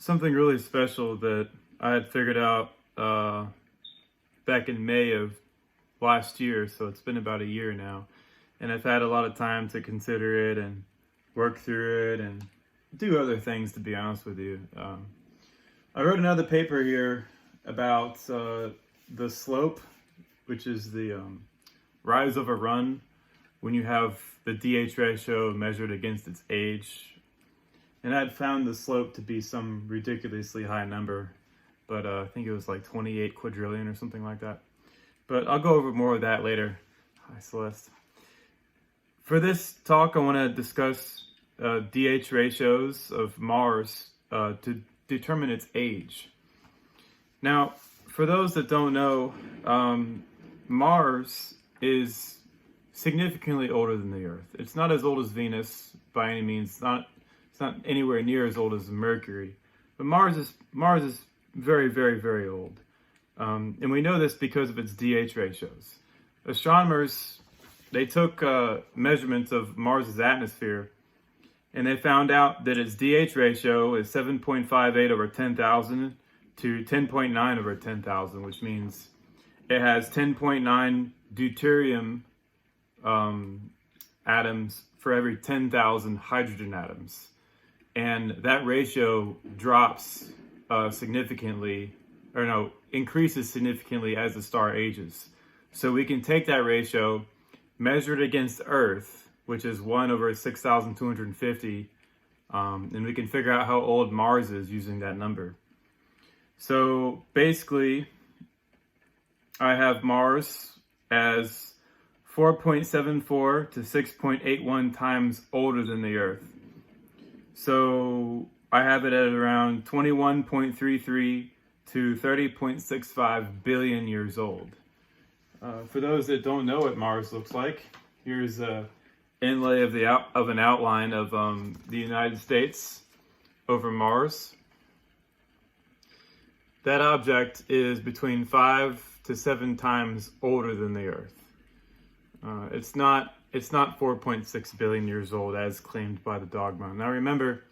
something really special that I had figured out back in May of last year, so it's been about a year now. And I've had a lot of time to consider it and work through it and do other things, to be honest with you. I wrote another paper here about the slope, which is the rise of a run when you have the DH ratio measured against its age. And I'd found the slope to be some ridiculously high number, but I think it was like 28 quadrillion or something like that. But I'll go over more of that later. Hi, Celeste. For this talk, I want to discuss DH ratios of Mars to determine its age. Now, for those that don't know, Mars is significantly older than the Earth. It's not as old as Venus by any means. It's not anywhere near as old as Mercury. But Mars is very, very, very old. And we know this because of its DH ratios. Astronomers, they took measurements of Mars's atmosphere, and they found out that its DH ratio is 7.58 over 10,000 to 10.9 over 10,000, which means it has 10.9 deuterium atoms for every 10,000 hydrogen atoms. And that ratio increases significantly as the star ages. So we can take that ratio, measure it against Earth, which is 1 over 6,250, and we can figure out how old Mars is using that number. So basically, I have Mars as 4.74 to 6.81 times older than the Earth. So I have it at around 21.33 to 30.65 billion years old. For those that don't know what Mars looks like, here's a inlay of an outline of the United States over Mars. That object is between 5 to 7 times older than the Earth. It's not 4.6 billion years old as claimed by the dogma. Now remember,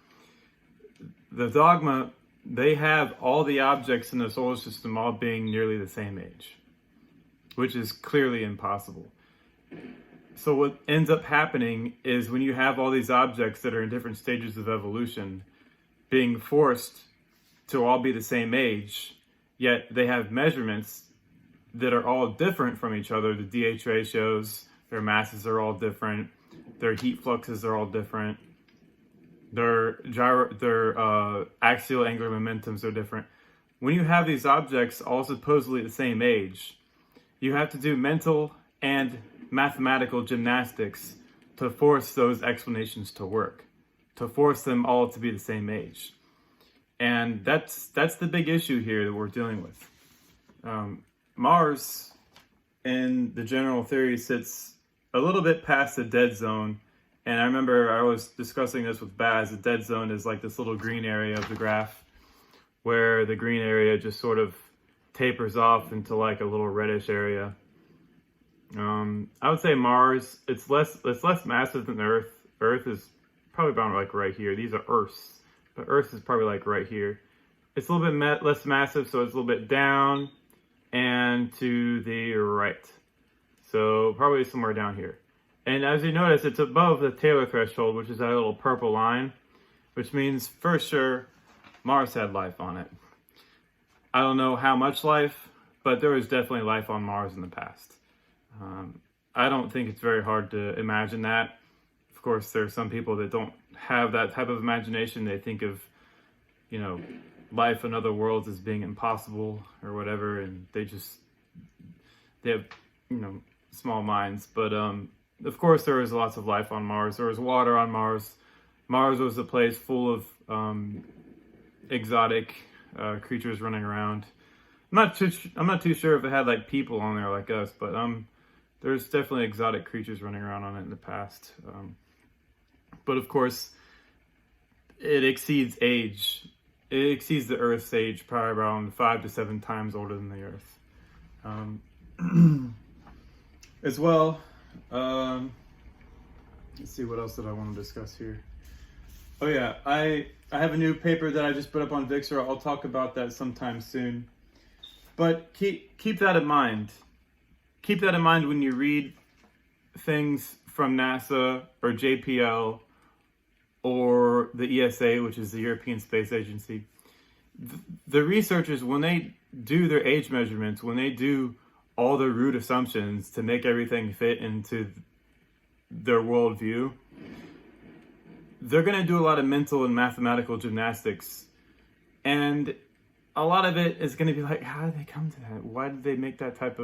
the dogma, they have all the objects in the solar system all being nearly the same age, which is clearly impossible. So what ends up happening is when you have all these objects that are in different stages of evolution being forced to all be the same age, yet they have measurements that are all different from each other. The DH ratios, their masses are all different, their heat fluxes are all different, their axial angular momentums are different. When you have these objects all supposedly the same age, you have to do mental and mathematical gymnastics to force those explanations to work, to force them all to be the same age. And that's the big issue here that we're dealing with. Mars, in the general theory, sits a little bit past the dead zone. And I remember I was discussing this with Baz. The dead zone is like this little green area of the graph where the green area just sort of tapers off into like a little reddish area. I would say Mars, it's less massive than Earth. Earth is probably about like right here. These are Earths, but Earth is probably like right here. It's a little bit less massive, so it's a little bit down and to the right. So probably somewhere down here. And as you notice, it's above the Taylor threshold, which is that little purple line, which means for sure Mars had life on it. I don't know how much life, but there was definitely life on Mars in the past. I don't think it's very hard to imagine that. Of course, there are some people that don't have that type of imagination. They think of, life in other worlds as being impossible or whatever, and they have, small minds. But of course, there was lots of life on Mars. There was water on Mars. Mars was a place full of exotic creatures running around. I'm not too sure if it had like people on there like us, but there's definitely exotic creatures running around on it in the past. But of course, it exceeds age. It exceeds the Earth's age, probably around 5 to 7 times older than the Earth. As well, let's see, what else did I want to discuss here? Oh yeah, I have a new paper that I just put up on Vixer. I'll talk about that sometime soon. But keep that in mind. Keep that in mind when you read things from NASA or JPL or the ESA, which is the European Space Agency. The researchers, when they do their age measurements, when they do all the root assumptions to make everything fit into their worldview, they're going to do a lot of mental and mathematical gymnastics. And a lot of it is going to be like, how did they come to that? Why did they make that type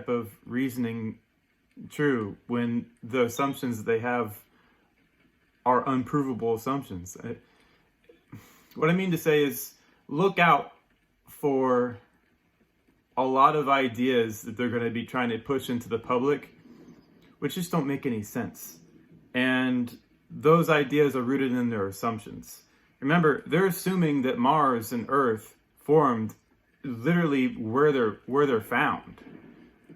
of reasoning true when the assumptions that they have are unprovable assumptions? What I mean to say is, look out for a lot of ideas that they're going to be trying to push into the public, which just don't make any sense. And those ideas are rooted in their assumptions. Remember, they're assuming that Mars and Earth formed literally where they're found,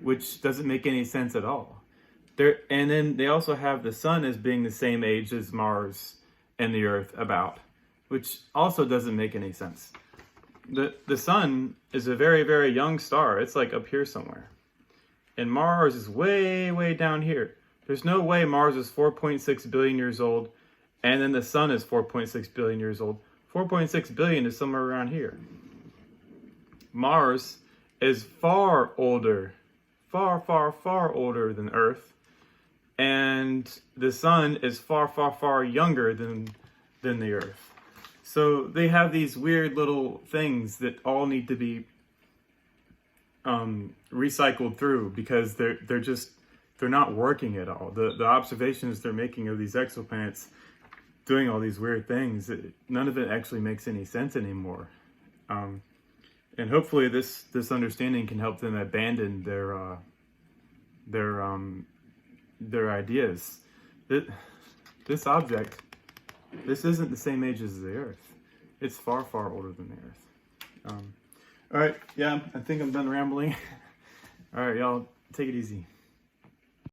which doesn't make any sense at all. And then they also have the sun as being the same age as Mars and the Earth about, which also doesn't make any sense. The sun is a very, very young star. It's like up here somewhere. And Mars is way, way down here. There's no way Mars is 4.6 billion years old, and then the sun is 4.6 billion years old. 4.6 billion is somewhere around here. Mars is far older, far, far, far older than Earth, and the sun is far, far, far younger than the Earth. So they have these weird little things that all need to be recycled through because they're not working at all. The observations they're making of these exoplanets doing all these weird things, none of it actually makes any sense anymore. And hopefully this understanding can help them abandon their ideas. This object, this isn't the same age as the Earth. It's far, far older than the Earth. All right, yeah, I think I'm done rambling. All right, y'all, take it easy.